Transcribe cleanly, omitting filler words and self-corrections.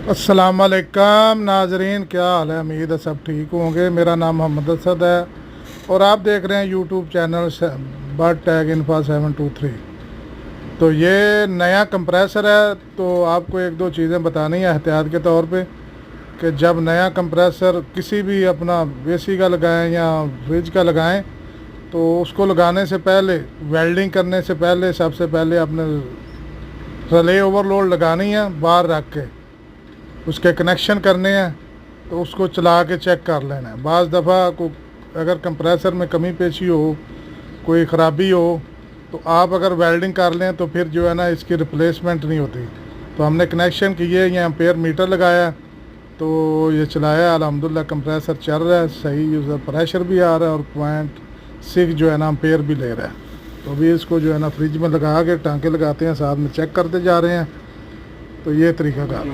अस्सलाम वालेकुम नाजरीन, क्या हाल है। उम्मीद है सब ठीक होंगे। मेरा नाम मोहम्मद असद है और आप देख रहे हैं यूट्यूब चैनल बर्ड टैग इन्फा 723। तो ये नया कंप्रेसर है, तो आपको एक दो चीज़ें बतानी है एहतियात के तौर पे कि जब नया कंप्रेसर किसी भी अपना एसी का लगाएं या फ्रिज का लगाएं, तो उसको लगाने से पहले, वेल्डिंग करने से पहले, सबसे पहले आपने रिले ओवरलोड लगानी है। बाहर रख के उसके कनेक्शन करने हैं, तो उसको चला के चेक कर लेना है। बाज़ दफ़ा को अगर कंप्रेसर में कमी पेशी हो, कोई ख़राबी हो, तो आप अगर वेल्डिंग कर लें तो फिर जो है ना इसकी रिप्लेसमेंट नहीं होती। तो हमने कनेक्शन किए, ये एम्पेयर मीटर लगाया, तो ये चलाया, अल्हम्दुलिल्लाह कंप्रेसर चल रहा है सही, यूज़र प्रेशर भी आ रहा है और 0.6 जो है ना एम्पेयर भी ले रहा है। तो अभी इसको जो है ना फ्रिज में लगा के टाँके लगाते हैं, साथ में चेक करते जा रहे हैं। तो ये तरीका कार